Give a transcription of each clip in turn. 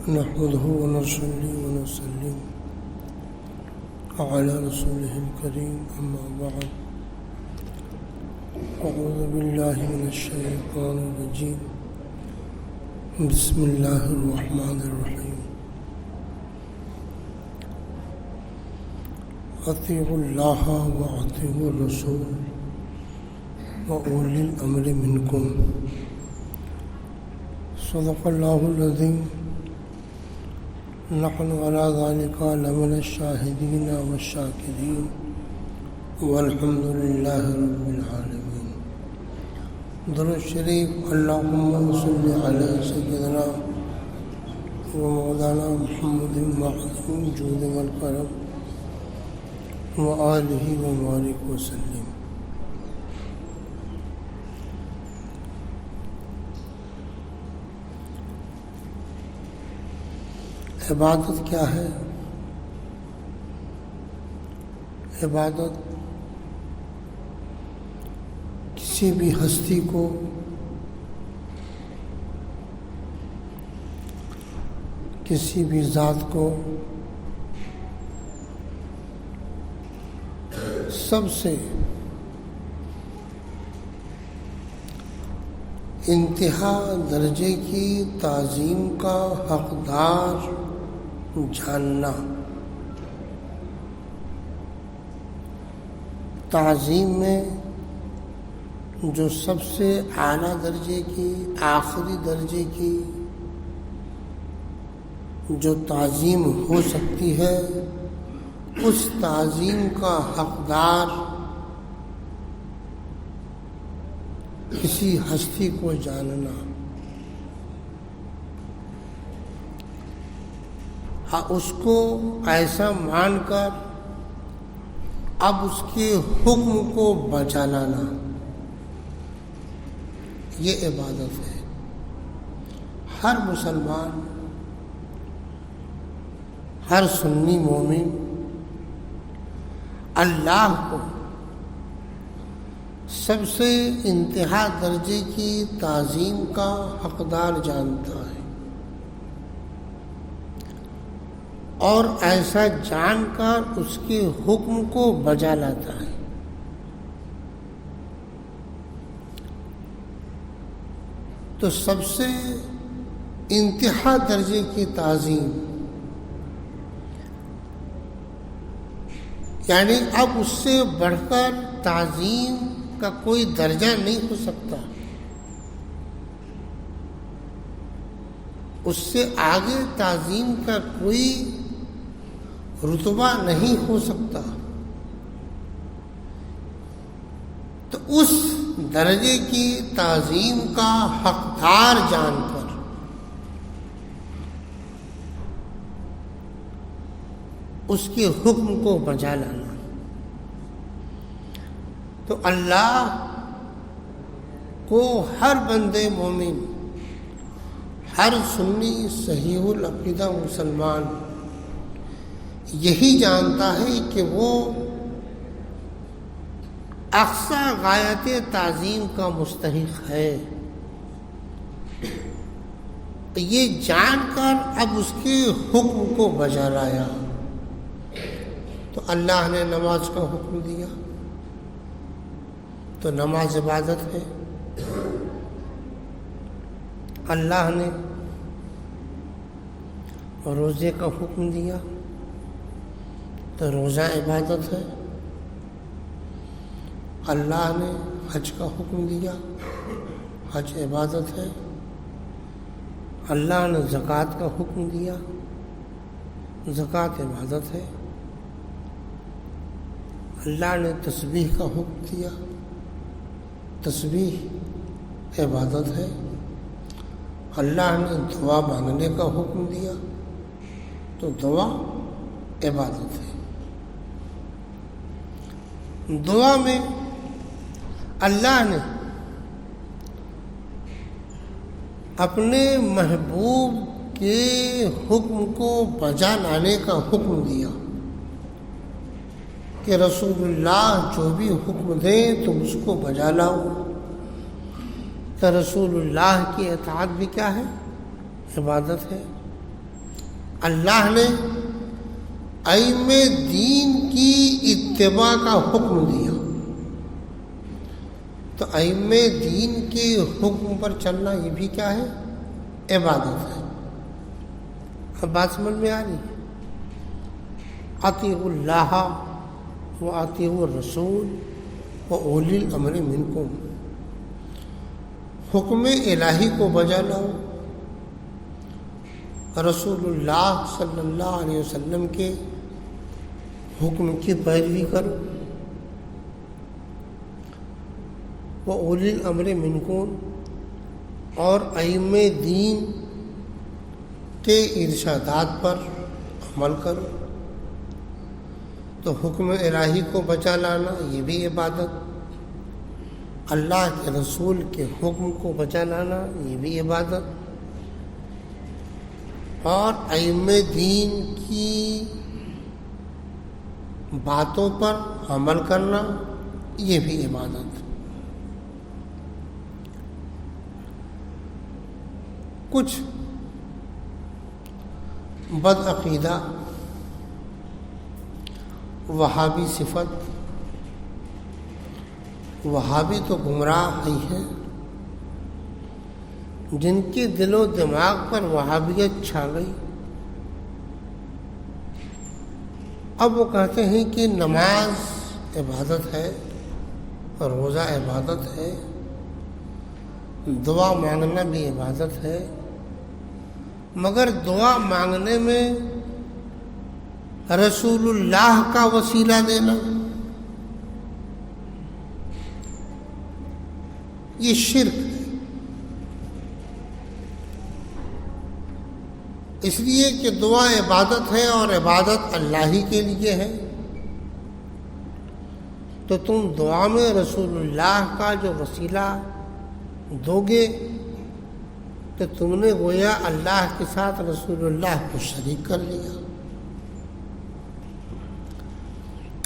نحمده ونصلي ونسلم على رسوله الكريم أما بعد أعوذ بالله من الشيطان الرجيم بسم الله الرحمن الرحيم أطيعوا الله وأطيعوا الرسول وأولي الأمر منكم صدق الله العظيم نحن على ذلك لمن الشاهدين والشاكرين والحمد لله رب العالمين. درود شریف اللهم صل على سيدنا ومولانا محمد معظم الجود والكرم وآله وبارك وسلم. عبادت کیا ہے؟ عبادت کسی بھی ہستی کو کسی بھی ذات کو سب سے انتہا درجے کی تعظیم کا حقدار جاننا. تعظیم میں جو سب سے اعلیٰ درجے کی آخری درجے کی جو تعظیم ہو سکتی ہے اس تعظیم کا حقدار کسی ہستی کو جاننا. اس کو ایسا مان کر اب اس کے حکم کو بجا لانا، یہ عبادت ہے. ہر مسلمان، ہر سنی مومن اللہ کو سب سے انتہا درجے کی تعظیم کا حقدار جانتا ہے اور ایسا جان کر اس کے حکم کو بجا لاتا ہے. تو سب سے انتہا درجے کی تعظیم یعنی اب اس سے بڑھ کر تعظیم کا کوئی درجہ نہیں ہو سکتا، اس سے آگے تعظیم کا کوئی رتبہ نہیں ہو سکتا. تو اس درجے کی تعظیم کا حقدار جان کر اس کے حکم کو بجا لانا. تو اللہ کو ہر بندے مومن، ہر سنی صحیح العقیدہ مسلمان یہی جانتا ہے کہ وہ اقصی غایت تعظیم کا مستحق ہے. یہ جان کر اب اس کے حکم کو بجا لایا. تو اللہ نے نماز کا حکم دیا تو نماز عبادت ہے. اللہ نے روزے کا حکم دیا تو روزہ عبادت ہے. اللہ نے حج کا حکم دیا، حج عبادت ہے. اللہ نے زکوٰۃ کا حکم دیا، زکوٰۃ عبادت ہے. اللہ نے تسبیح کا حکم دیا، تسبیح عبادت ہے. اللہ نے دعا مانگنے کا حکم دیا تو دعا عبادت ہے. دعا میں اللہ نے اپنے محبوب کے حکم کو بجا لانے کا حکم دیا کہ رسول اللہ جو بھی حکم دیں تم اس کو بجا لاؤ. تو رسول اللہ کی اطاعت بھی کیا ہے؟ عبادت ہے. اللہ نے ائمہ دین کی اتباع کا حکم دیا، تو ائمہ دین کے حکم پر چلنا یہ بھی کیا ہے؟ عبادت ہے۔ اب بات سمجھ میں آ رہی ہے؟ اطیعوا اللہ و اطیعوا الرسول و اولی الامر منکم، حکم الہی کو بجا لاؤ، رسول اللہ صلی اللہ علیہ وسلم کے حکم کی پیروی کرو، وہ اولی الامر منکم، اور ائمہ دین کے ارشادات پر عمل کرو۔ تو حکم الہی کو بچا لانا یہ بھی عبادت، اللہ کے رسول کے حکم کو بچا لانا یہ بھی عبادت، اور ائمہ دین کی باتوں پر عمل کرنا یہ بھی عبادت۔ کچھ بد عقیدہ وہابی صفت، وہابی تو گمراہ ہی ہیں، جن کے دل و دماغ پر وہابیت چھا گئی۔ اب وہ کہتے ہیں کہ نماز عبادت ہے، روزہ عبادت ہے، دعا مانگنا بھی عبادت ہے، مگر دعا مانگنے میں رسول اللہ کا وسیلہ دینا یہ شرک ہے۔ اس لیے کہ دعا عبادت ہے اور عبادت اللہ ہی کے لیے ہے، تو تم دعا میں رسول اللہ کا جو وسیلہ دو گے تو تم نے گویا اللہ کے ساتھ رسول اللہ کو شریک کر لیا۔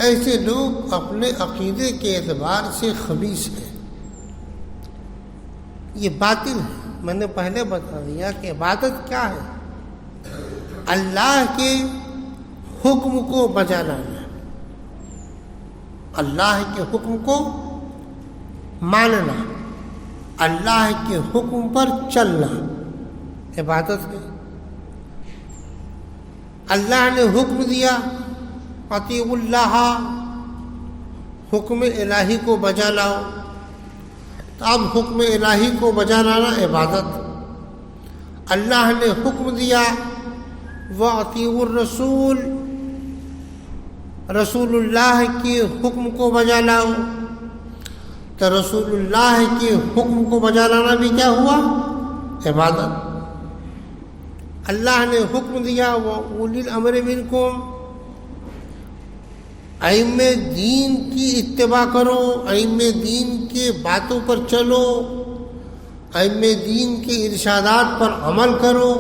ایسے لوگ اپنے عقیدے کے اعتبار سے خبیث ہیں، یہ باطل ہے۔ میں نے پہلے بتا دیا کہ عبادت کیا ہے؟ اللہ کے حکم کو بجا لانا، اللہ کے حکم کو ماننا، اللہ کے حکم پر چلنا عبادت ہے۔ اللہ نے حکم دیا اطیعوا اللہ، حکم الہی کو بجا لاؤ، تو اب حکم الہی کو بجا لانا عبادت۔ اللہ نے حکم دیا وَأَطِيعُوا الرَّسُولَ، رسول اللہ کے حکم کو بجا لاؤ، تو رسول اللہ کے حکم کو بجا لانا بھی کیا ہوا؟ عبادت۔ اللہ نے حکم دیا وَأُولِي الْأَمْرِ مِنْكُمْ، ائمہ دین کی اتباع کرو، ائمہ دین کے باتوں پر چلو، ائمہ دین کے ارشادات پر عمل کرو۔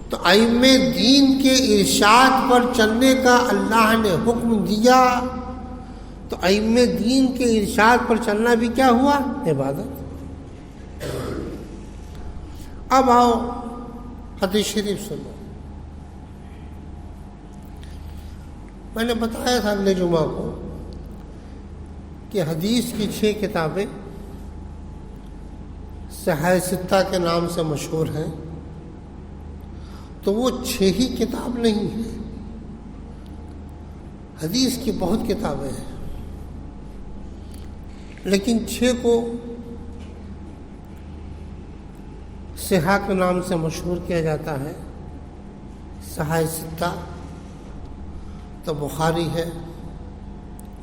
تو ائمہ دین کے ارشاد پر چلنے کا اللہ نے حکم دیا، تو ائمہ دین کے ارشاد پر چلنا بھی کیا ہوا؟ عبادت۔ اب آؤ حدیث شریف سنو۔ میں نے بتایا تھا اگلے جمعہ کو کہ حدیث کی 6 کتابیں صحیح ستہ کے نام سے مشہور ہیں، تو وہ 6 ہی کتاب نہیں ہیں، حدیث کی بہت کتابیں ہیں، لیکن 6 کو صحیح کے نام سے مشہور کیا جاتا ہے۔ صحیح ستہ تو بخاری ہے،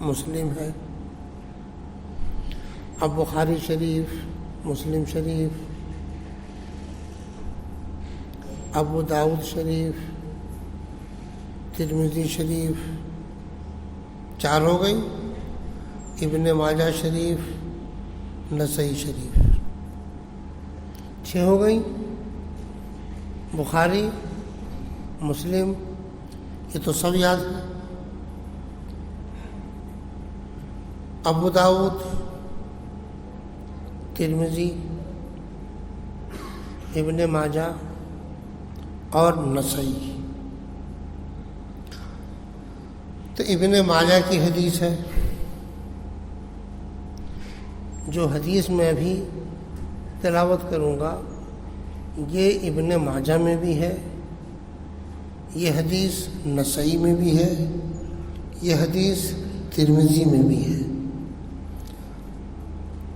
مسلم ہے، اب بخاری شریف، مسلم شریف، ابو داؤد شریف، ترمذی شریف، 4 ہو گئی، ابن ماجہ شریف، نسائی شریف، 6 ہو گئی۔ بخاری، مسلم، یہ تو سب یاد ہے، ابو داؤد، ترمذی، ابن ماجہ، اور نسائی۔ تو ابن ماجہ کی حدیث ہے، جو حدیث میں ابھی تلاوت کروں گا یہ ابن ماجہ میں بھی ہے، یہ حدیث نسائی میں بھی ہے، یہ حدیث ترمذی میں بھی ہے،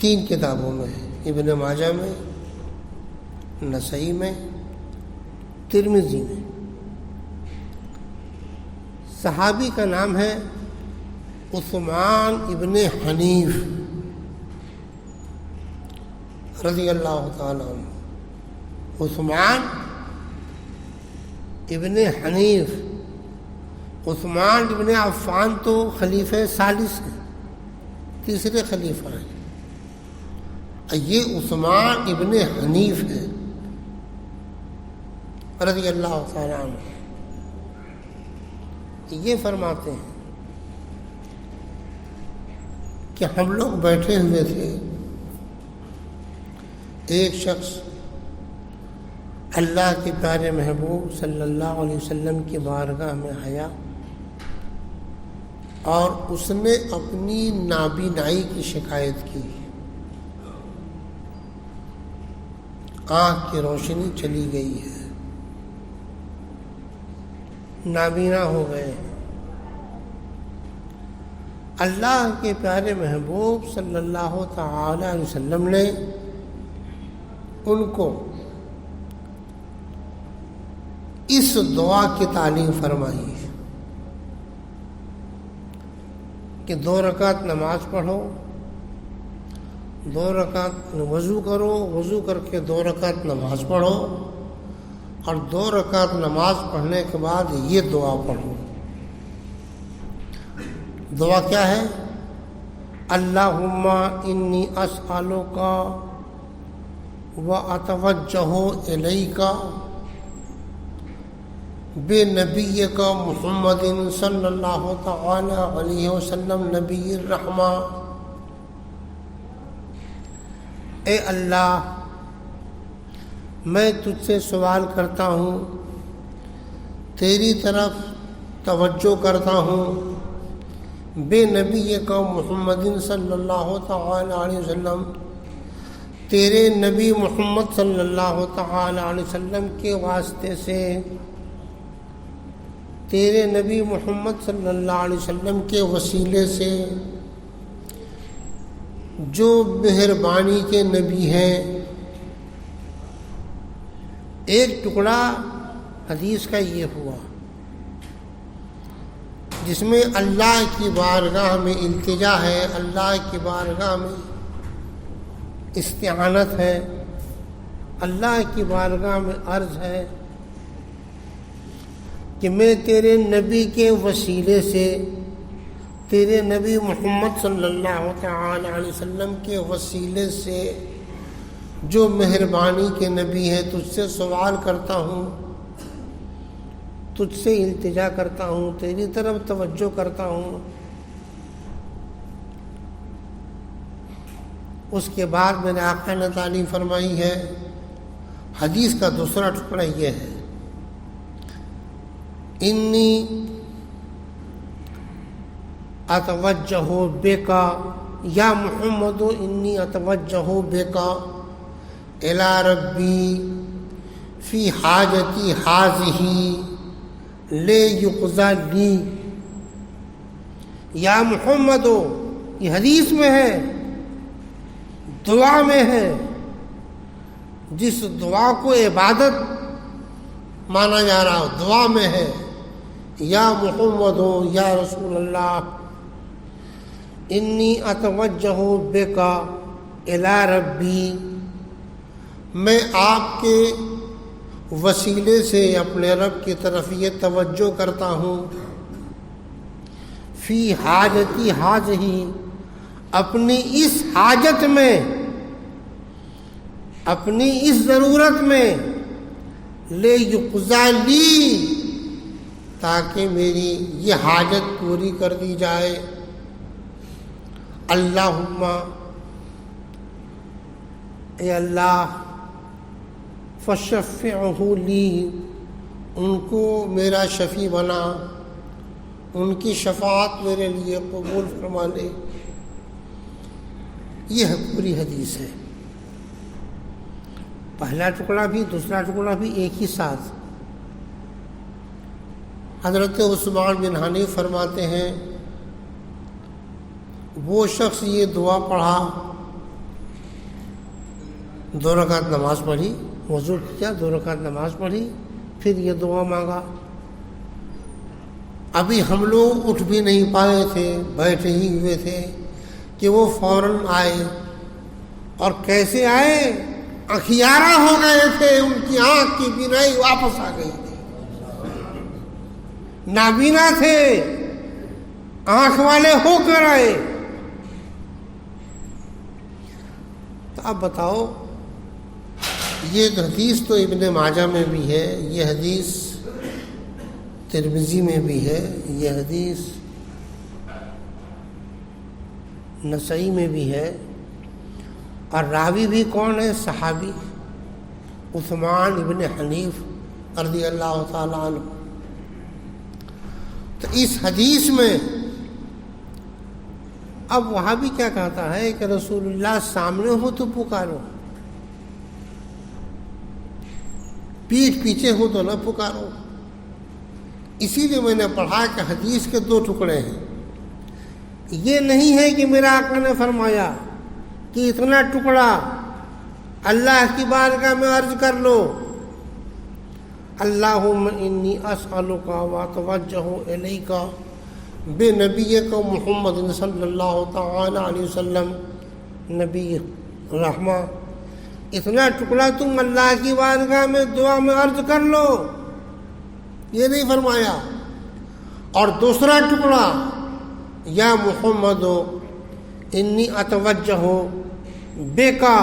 3 کتابوں میں ہے، ابن ماجہ میں، نسائی میں، ترمذی میں۔ صحابی کا نام ہے عثمان ابن حنیف رضی اللہ تعالیٰ عنہ۔ عثمان ابن حنیف، عثمان ابن عفان تو خلیفہ ثالث ہیں، تیسرے خلیفہ ہیں، یہ عثمان ابن حنیف ہے رضی اللہ تعالیٰ عنہ۔ یہ فرماتے ہیں کہ ہم لوگ بیٹھے ہوئے تھے، ایک شخص اللہ کے پیارے محبوب صلی اللہ علیہ وسلم کی بارگاہ میں آیا اور اس نے اپنی نابینائی کی شکایت کی، آنکھ کی روشنی چلی گئی ہے، نابینا ہو گئے۔ اللہ کے پیارے محبوب صلی اللہ تعالی علیہ وسلم نے ان کو اس دعا کی تعلیم فرمائی کہ 2 رکعت نماز پڑھو، 2 رکعت وضو کرو، وضو کر کے 2 رکعت نماز پڑھو، اور 2 رکعت نماز پڑھنے کے بعد یہ دعا پڑھو۔ دعا کیا ہے؟ اللہم انی اسألک و اتوجہ الیک بنبیک محمد صلی اللہ تعالی علیہ وسلم نبی الرحمہ۔ اے اللہ، میں تجھ سے سوال کرتا ہوں، تیری طرف توجہ کرتا ہوں، بے نبی کا محمد صلی اللہ تعالی علیہ وسلم، تیرے نبی محمد صلی اللہ تعالی علیہ وسلم کے واسطے سے، تیرے نبی محمد صلی اللہ علیہ وسلم کے وسیلے سے، جو مہربانی کے نبی ہیں۔ ایک ٹکڑا حدیث کا یہ ہوا جس میں اللہ کی بارگاہ میں التجا ہے، اللہ کی بارگاہ میں استعانت ہے، اللہ کی بارگاہ میں عرض ہے کہ میں تیرے نبی کے وسیلے سے، تیرے نبی محمد صلی اللہ تعالی علیہ وسلم کے وسیلے سے، جو مہربانی کے نبی ہے، تجھ سے سوال کرتا ہوں، تجھ سے التجا کرتا ہوں، تیری طرف توجہ کرتا ہوں۔ اس کے بعد میرے آقا نے تعلیم فرمائی ہے، حدیث کا دوسرا ٹکڑا یہ ہے، انی اتوجہ بکا یا محمد، انی اتوجہ بکا الی ربی فی حاجتی ہذہ لیقضی لی۔ یا محمد، یہ حدیث میں ہے، دعا میں ہے، جس دعا کو عبادت مانا جا رہا ہو، دعا میں ہے، یا محمد یا رسول اللہ، انی اتوجہ بکا الی ربی، میں آپ کے وسیلے سے اپنے رب کی طرف یہ توجہ کرتا ہوں، فی حاجتی ہذہ، اپنی اس حاجت میں، اپنی اس ضرورت میں، لیقضی لی، تاکہ میری یہ حاجت پوری کر دی جائے۔ اللہم، اے اللہ، فشفعہ لی، ان کو میرا شفیع بنا، ان کی شفاعت میرے لیے قبول فرما لے۔ یہ پوری حدیث ہے، پہلا ٹکڑا بھی دوسرا ٹکڑا بھی ایک ہی ساتھ۔ حضرت عثمان بن حنیف فرماتے ہیں وہ شخص یہ دعا پڑھا، 2 رکعت نماز پڑھی، وضو کیا، 2 رکعت نماز پڑھی، پھر یہ دعا مانگا۔ ابھی ہم لوگ اٹھ بھی نہیں پائے تھے، بیٹھے ہی ہوئے تھے کہ وہ فوراً آئے، اور کیسے آئے؟ اخیارہ ہو گئے تھے، ان کی آنکھ کی بینائی واپس آ گئی تھی، نابینا تھے، آنکھ والے ہو کر آئے۔ تو اب بتاؤ، یہ حدیث تو ابن ماجہ میں بھی ہے، یہ حدیث ترمذی میں بھی ہے، یہ حدیث نسائی میں بھی ہے، اور راوی بھی کون ہے؟ صحابی عثمان ابن حنیف رضی اللہ تعالیٰ عنہ۔ تو اس حدیث میں اب وہاں بھی کیا کہتا ہے کہ رسول اللہ سامنے ہو تو پکارو، پیٹھ پیچھے ہو تو نہ پکارو۔ اسی لیے میں نے پڑھا کہ حدیث کے 2 ٹکڑے ہیں۔ یہ نہیں ہے کہ میرا آقا نے فرمایا کہ اتنا ٹکڑا اللہ کی بارگاہ میں عرض کر لو، اللہم انی اسألک واتوجہ الیک بنبیک محمد صلی اللہ تعالی علیہ وسلم نبی رحمہ، اتنا ٹکڑا تم اللہ کی بارگاہ میں دعا میں عرض کر لو، یہ نہیں فرمایا۔ اور دوسرا ٹکڑا یا محمد انی اتوجہ بیکا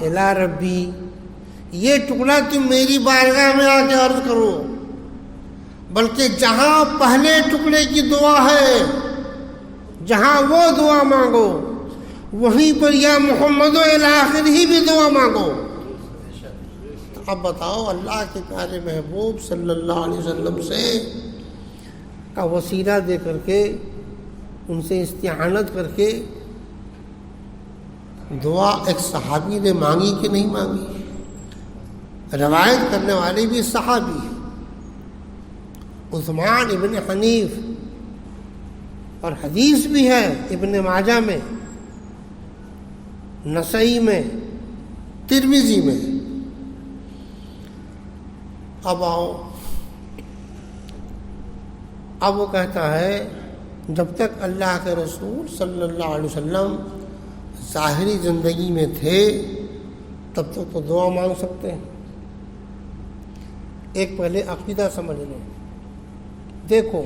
الی ربی، یہ ٹکڑا تم میری بارگاہ میں آ کے عرض کرو۔ بلکہ جہاں پہلے ٹکڑے کی دعا ہے، جہاں وہ دعا مانگو، وہیں پر یا محمد الی آخر ہی بھی دعا مانگو۔ اب بتاؤ، اللہ کے پیارے محبوب صلی اللہ علیہ وسلم سے کا وسیلہ دے کر کے، ان سے استعانت کر کے دعا ایک صحابی نے مانگی کہ نہیں مانگی؟ روایت کرنے والے بھی صحابی ہیں، عثمان ابن حنیف، اور حدیث بھی ہے ابن ماجہ میں، نسائی میں، ترمذی میں۔ اب آؤ، اب وہ کہتا ہے جب تک اللہ کے رسول صلی اللہ علیہ وسلم ظاہری زندگی میں تھے تب تک تو دعا مانگ سکتے ہیں۔ ایک پہلے عقیدہ سمجھ لو۔ دیکھو،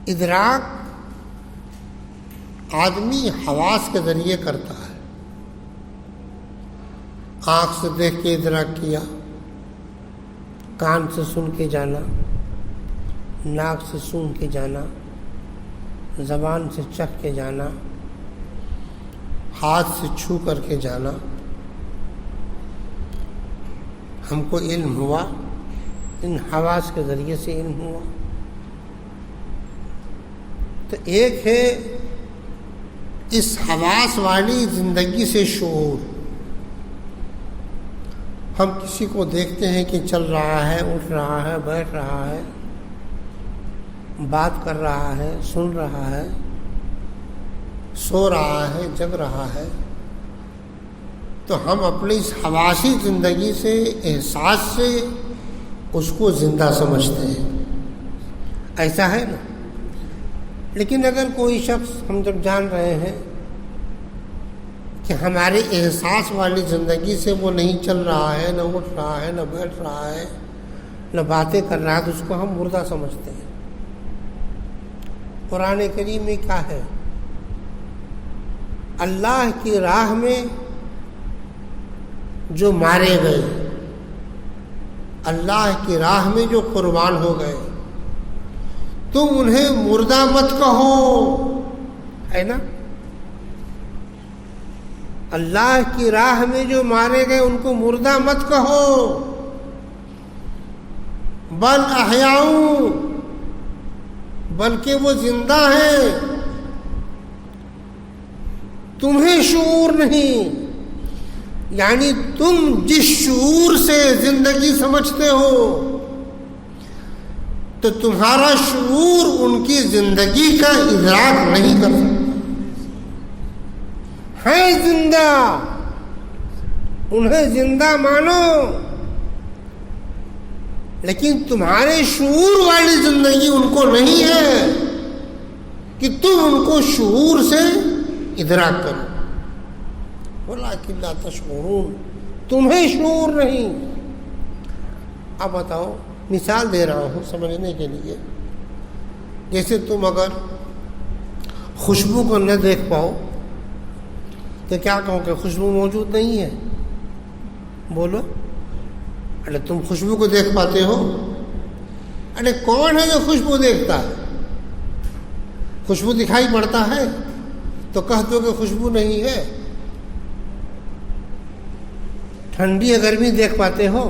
ادراک آدمی حواس کے ذریعے کرتا ہے، آنکھ سے دیکھ کے ادراک کیا، کان سے سن کے جانا، ناک سے سونگھ کے جانا، زبان سے چکھ کے جانا، ہاتھ سے چھو کر کے جانا، ہم کو علم ہوا، ان حواس کے ذریعے سے علم ہوا۔ تو ایک ہے اس حواس والی زندگی سے شعور، ہم کسی کو دیکھتے ہیں کہ چل رہا ہے، اٹھ رہا ہے، بیٹھ رہا ہے، بات کر رہا ہے، سن رہا ہے، سو رہا ہے، جگ رہا ہے، تو ہم اپنی اس حواسی زندگی سے، احساس سے اس کو زندہ سمجھتے ہیں، ایسا ہے نا۔ لیکن اگر کوئی شخص، ہم جب جان رہے ہیں کہ ہمارے احساس والی زندگی سے وہ نہیں چل رہا ہے، نہ اٹھ رہا ہے، نہ بیٹھ رہا ہے، نہ باتیں کر رہا ہے، تو اس کو ہم مردہ سمجھتے ہیں۔ قرآن کریم میں کیا ہے؟ اللہ کی راہ میں جو مارے گئے، اللہ کی راہ میں جو قربان ہو گئے، تم انہیں مردہ مت کہو، ہے نا؟ اللہ کی راہ میں جو مارے گئے ان کو مردہ مت کہو، بل احیاء، بلکہ وہ زندہ ہیں، تمہیں شعور نہیں. یعنی تم جس شعور سے زندگی سمجھتے ہو تو تمہارا شعور ان کی زندگی کا ادراک نہیں کر سکتا. ہے زندہ، انہیں زندہ مانو، لیکن تمہارے شعور والی زندگی ان کو نہیں ہے کہ تم ان کو شعور سے ادراک کرو. وَلَٰكِن لَا تَشْعُرُونَ، تمہیں شعور نہیں. اب بتاؤ، مثال دے رہا ہوں سمجھنے کے لیے. جیسے تم اگر خوشبو کو نہ دیکھ پاؤ تو کیا کہو کہ خوشبو موجود نہیں ہے؟ بولو. ارے تم خوشبو کو دیکھ پاتے ہو؟ ارے کون ہے جو خوشبو دیکھتا ہے؟ خوشبو دکھائی پڑتا ہے تو کہہ دو کہ خوشبو نہیں ہے. ٹھنڈی یا گرمی دیکھ پاتے ہو،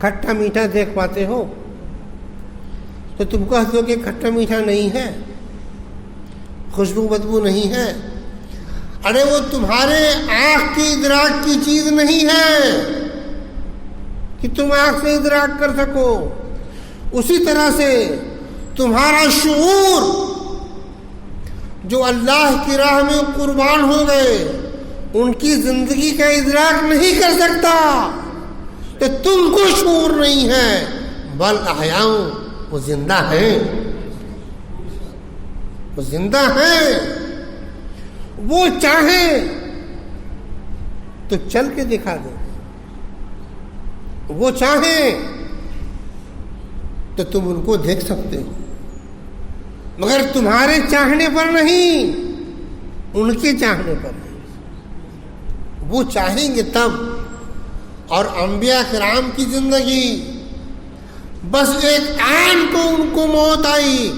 کھٹا میٹھا دیکھ پاتے ہو تو تم کہہ دو کہ کھٹا میٹھا نہیں ہے، خوشبو بدبو نہیں ہے. ارے وہ تمہارے آنکھ کی ادراک کی چیز نہیں ہے کہ تم آنکھ سے ادراک کر سکو. اسی طرح سے تمہارا شعور جو اللہ کی راہ میں قربان ہو گئے ان کی زندگی کا ادراک نہیں کر سکتا تو تم کو شعور نہیں ہے. بل احیاء، وہ زندہ ہیں، وہ زندہ ہیں. وہ چاہیں تو چل کے دکھا دیں، وہ چاہیں تو تم ان کو دیکھ سکتے ہو، مگر تمہارے چاہنے پر نہیں، ان کے چاہنے پر نہیں. وہ چاہیں گے تب. اور انبیاء کرام کی زندگی بس ایک آن کو ان کو موت آئی.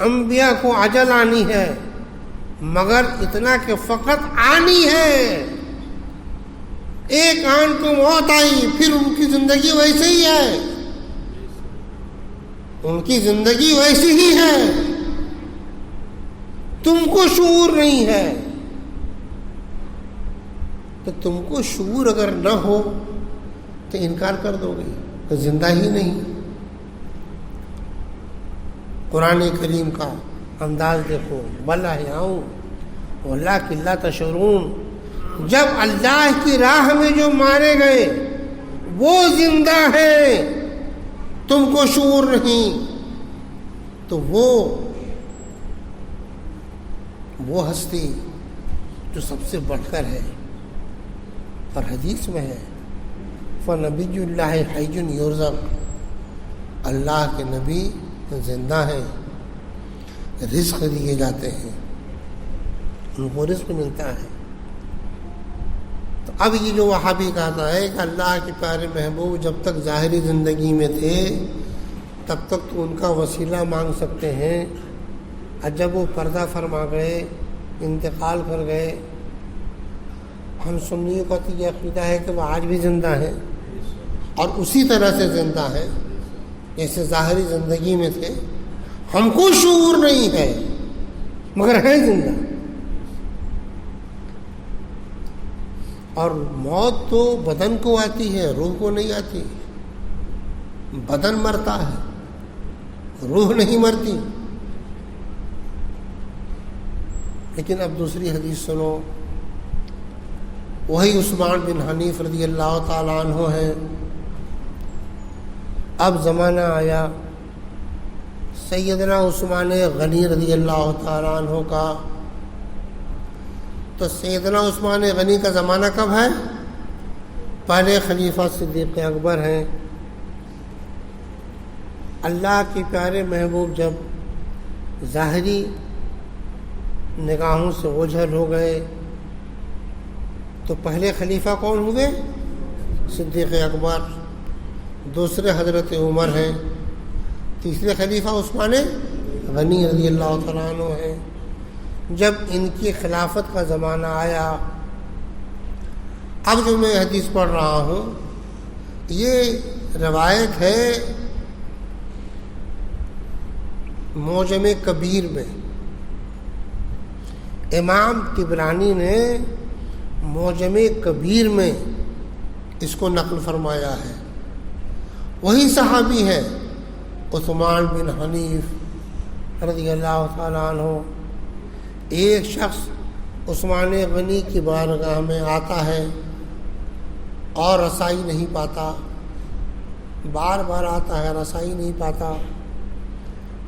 انبیاء کو اجل آنی ہے، مگر اتنا کہ فقط آنی ہے. ایک آن کو موت آئی، پھر ان کی زندگی ویسے ہی ہے، ان کی زندگی ویسی ہی ہے. تم کو شعور نہیں ہے تو تم کو شعور اگر نہ ہو تو انکار کر دو گے تو زندہ ہی نہیں. قرآن کریم کا انداز دیکھو. بل احیاء وَلَٰكِن لَا تَشْعُرُونَ. جب اللہ کی راہ میں جو مارے گئے وہ زندہ ہیں، تم کو شعور نہیں، تو وہ ہستی جو سب سے بڑھ کر ہے. اور حدیث میں ہے فَنَبِيُّ اللَّهِ حَيٌّ يُرْزَقُ، اللہ کے نبی زندہ ہیں، رزق دیے جاتے ہیں، ان کو رزق ملتا ہے. تو اب یہ جو وہابی کہتا ہے کہ اللہ کے پیارے محبوب جب تک ظاہری زندگی میں تھے تب تک تو ان کا وسیلہ مانگ سکتے ہیں، اور جب وہ پردہ فرما گئے، انتقال کر گئے. ہم سنیوں کا تو یہ عقیدہ ہے کہ وہ آج بھی زندہ ہیں اور اسی طرح سے زندہ ہیں جیسے ظاہری زندگی میں تھے. ہم کو شعور نہیں ہے مگر ہیں زندہ. اور موت تو بدن کو آتی ہے، روح کو نہیں آتی. بدن مرتا ہے، روح نہیں مرتی. لیکن اب دوسری حدیث سنو. وہی عثمان بن حنیف رضی اللہ تعالیٰ عنہ ہیں. اب زمانہ آیا سیدنا عثمان غنی رضی اللہ تعالیٰ عنہ کا. تو سیدنا عثمان غنی کا زمانہ کب ہے؟ پہلے خلیفہ صدیق اکبر ہیں. اللہ کے پیارے محبوب جب ظاہری نگاہوں سے اوجھل ہو گئے تو پہلے خلیفہ کون ہوئے؟ صدیق اکبر. دوسرے حضرت عمر ہیں. تیسرے خلیفہ عثمان غنی رضی اللہ تعالیٰ عنہ ہیں. جب ان کی خلافت کا زمانہ آیا، اب جو میں حدیث پڑھ رہا ہوں یہ روایت ہے معجم کبیر میں، امام طبرانی نے معجم کبیر میں اس کو نقل فرمایا ہے۔ وہی صحابی ہے عثمان بن حنیف رضی اللہ تعالیٰ عنہ۔ ایک شخص عثمان غنی کی بارگاہ میں آتا ہے اور رسائی نہیں پاتا، بار بار آتا ہے، رسائی نہیں پاتا،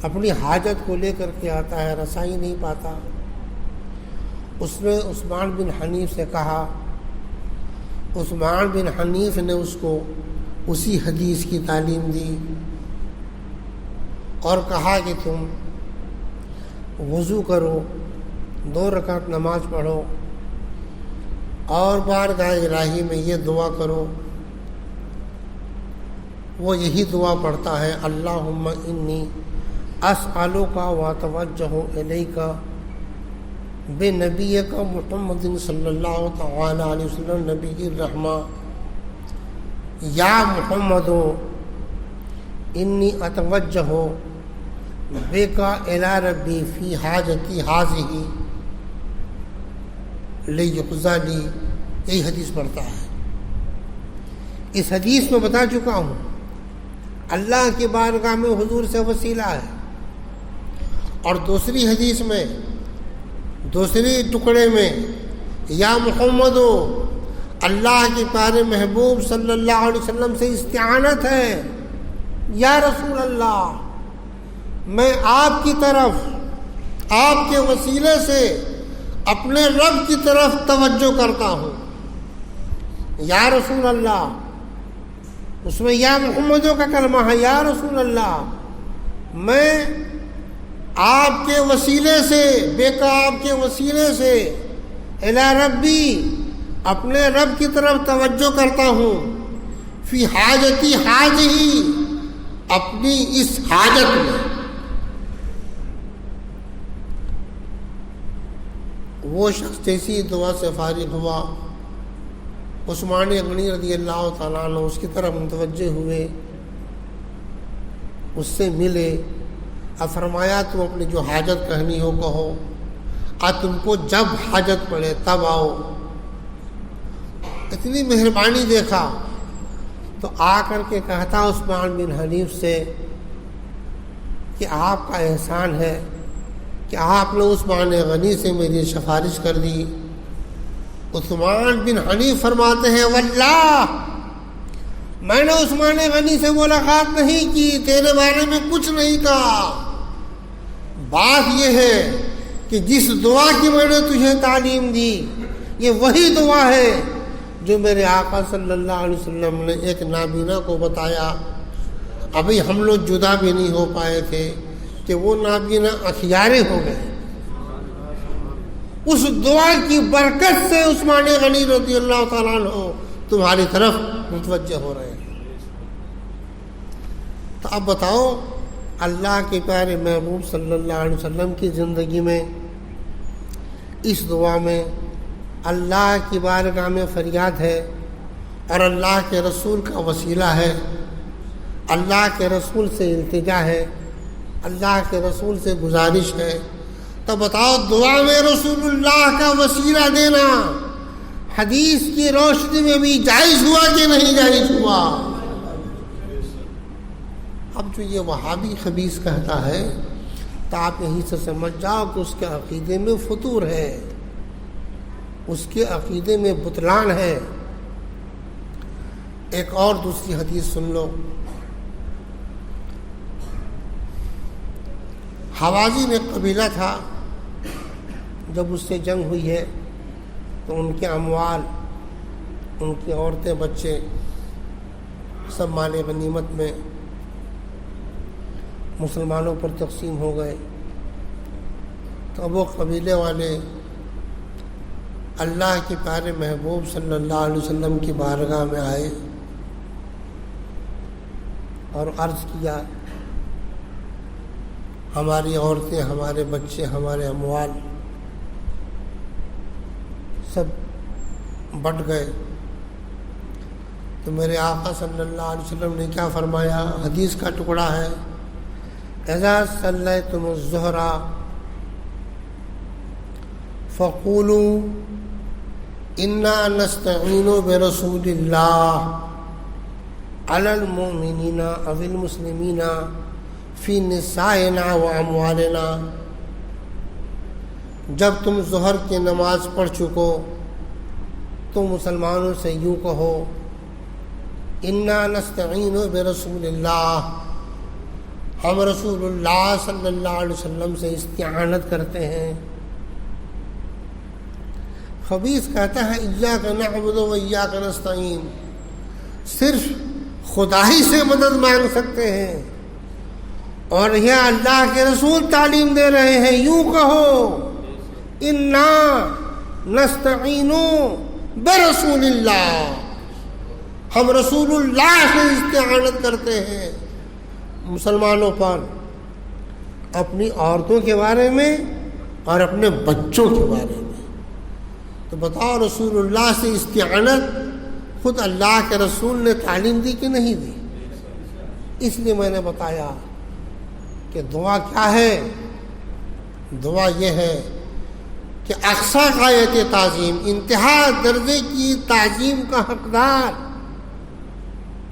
اپنی حاجت کو لے کر کے آتا ہے، رسائی نہیں پاتا۔ اس نے عثمان بن حنیف سے کہا، عثمان بن حنیف نے اس کو اسی حدیث کی تعلیم دی اور کہا کہ تم وضو کرو، 2 رکعت نماز پڑھو اور بارگاہ الہی میں یہ دعا کرو۔ وہ یہی دعا پڑھتا ہے، اللہم انی اسألک واتوجہ الیک بنبیک محمد صلی اللہ تعالی علیہ وسلم نبی الرحمہ، یا محمد انی اتوجہ بک الی ربی فی حاجتی ہذہ لیقضی لی۔ یہی حدیث پڑھتا ہے۔ اس حدیث میں بتا چکا ہوں اللہ کی بارگاہ میں حضور سے وسیلہ ہے، اور دوسری حدیث میں دوسری ٹکڑے میں یا محمد اللہ کے پیارے محبوب صلی اللہ علیہ وسلم سے استعانت ہے، یا رسول اللہ میں آپ کی طرف آپ کے وسیلے سے اپنے رب کی طرف توجہ کرتا ہوں، یا رسول اللہ۔ اس میں یا محمدوں کا کلمہ ہے، یا رسول اللہ میں آپ کے وسیلے سے، آپ کے وسیلے سے الی ربی اپنے رب کی طرف توجہ کرتا ہوں، فی حاجتی ہذہ اپنی اس حاجت میں۔ وہ شخص جیسی دعا سے فارغ ہوا، عثمان غنی رضی اللہ تعالیٰ عنہ اس کی طرف متوجہ ہوئے، اس سے ملے، اب فرمایا تم اپنی جو حاجت کہنی ہو کہو، تم کو جب حاجت پڑے تب آؤ۔ اتنی مہربانی دیکھا تو آ کر کے کہتا عثمان بن حنیف سے کہ آپ کا احسان ہے کہ آپ نے عثمان غنی سے میری سفارش کر دی۔ عثمان بن حنیف فرماتے ہیں، واللہ میں نے عثمان غنی سے ملاقات نہیں کی، تیرے بارے میں کچھ نہیں کہا، بات یہ ہے کہ جس دعا کی میں نے تجھے تعلیم دی یہ وہی دعا ہے جو میرے آقا صلی اللہ علیہ وسلم نے ایک نابینا کو بتایا۔ ابھی ہم لوگ جدا بھی نہیں ہو پائے تھے کہ وہ نابینا اخیارے ہو گئے۔ اس دعا کی برکت سے عثمان غنی رضی اللہ تعالیٰ عنہ تمہاری طرف متوجہ ہو رہے ہیں۔ تو اب بتاؤ، اللہ کے پیارے محبوب صلی اللہ علیہ وسلم کی زندگی میں اس دعا میں اللہ کی بارگاہ میں فریاد ہے اور اللہ کے رسول کا وسیلہ ہے، اللہ کے رسول سے التجا ہے، اللہ کے رسول سے گزارش ہے۔ تو بتاؤ، دعا میں رسول اللہ کا وسیلہ دینا حدیث کی روشنی میں بھی جائز ہوا کہ نہیں جائز ہوا؟ اب جو یہ وہابی خبیث کہتا ہے تو آپ یہیں سے سمجھ جاؤ کہ اس کے عقیدے میں فطور ہے، اس کے عقیدے میں بطلان ہے۔ ایک اور دوسری حدیث سن لو۔ حوازن ایک قبیلہ تھا، جب اس سے جنگ ہوئی ہے تو ان کے اموال، ان کی عورتیں، بچے سب مال غنیمت میں مسلمانوں پر تقسیم ہو گئے۔ تو وہ قبیلے والے اللہ کے پیارے محبوب صلی اللہ علیہ وسلم کی بارگاہ میں آئے اور عرض کیا، ہماری عورتیں، ہمارے بچے، ہمارے اموال سب بٹ گئے، تو میرے آقا صلی اللہ علیہ وسلم نے کیا فرمایا؟ حدیث کا ٹکڑا ہے، اذا صلیتم الظہر فقولوا انا نستعین برسول اللہ علی المؤمنین او المسلمین فی نسائنا و اموالنا۔ جب تم ظہر کی نماز پڑھ چکو تو مسلمانوں سے یوں کہو، انا نستعین برسول اللہ، ہم رسول اللہ صلی اللہ علیہ وسلم سے استعانت کرتے ہیں۔ خبیث کہتا ہے ایاک نعبد و ایاک نستعین، صرف خدا ہی سے مدد مانگ سکتے ہیں، اور یہ اللہ کے رسول تعلیم دے رہے ہیں، یوں کہو انا نستعین برسول اللہ، ہم رسول اللہ سے استعانت کرتے ہیں مسلمانوں پر، اپنی عورتوں کے بارے میں اور اپنے بچوں کے بارے میں۔ تو بتاؤ رسول اللہ سے استعانت خود اللہ کے رسول نے تعلیم دی کہ نہیں دی؟ اس لیے میں نے بتایا کہ دعا کیا ہے۔ دعا یہ ہے کہ اقصی غایت تعظیم، انتہا درجے کی تعظیم کا حقدار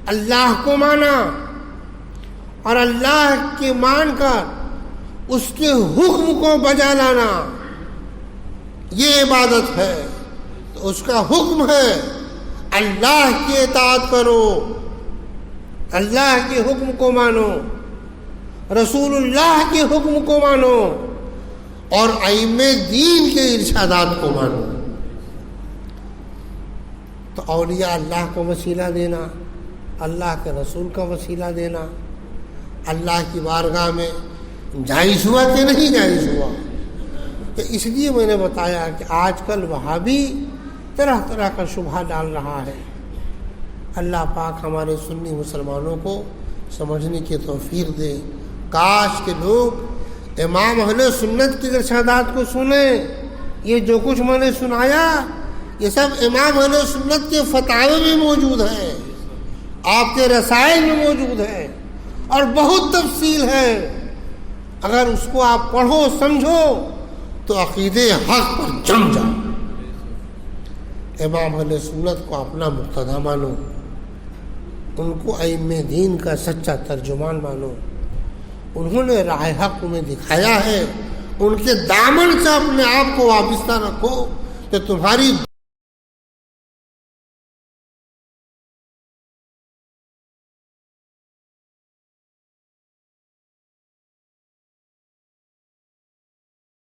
اللہ کو مانا، اور اللہ کے مان کر اس کے حکم کو بجا لانا، یہ عبادت ہے۔ تو اس کا حکم ہے اللہ کی اطاعت کرو، اللہ کے حکم کو مانو، رسول اللہ کے حکم کو مانو، اور ائمہ دین کے ارشادات کو مانو۔ تو اولیاء اللہ کو وسیلہ دینا، اللہ کے رسول کا وسیلہ دینا اللہ کی بارگاہ میں جائز ہوا کہ نہیں جائز ہوا؟ تو اس لیے میں نے بتایا کہ آج کل وہابی طرح طرح کا شبہ ڈال رہا ہے۔ اللہ پاک ہمارے سنی مسلمانوں کو سمجھنے کی توفیق دے۔ کاش کہ لوگ امام اہل سنت کی ارشادات کو سنیں۔ یہ جو کچھ میں نے سنایا یہ سب امام اہل سنت کے فتاوی میں موجود ہیں، آپ کے رسائل میں موجود ہے، اور بہت تفصیل ہے۔ اگر اس کو آپ پڑھو سمجھو تو عقیدے حق پر جم جاؤ۔ امام اہل سنت کو اپنا مقتدی مانو، ان کو ائمہ دین کا سچا ترجمان مانو۔ انہوں نے راہ حق میں دکھایا ہے، ان کے دامن سے اپنے آپ کو وابستہ رکھو کہ تمہاری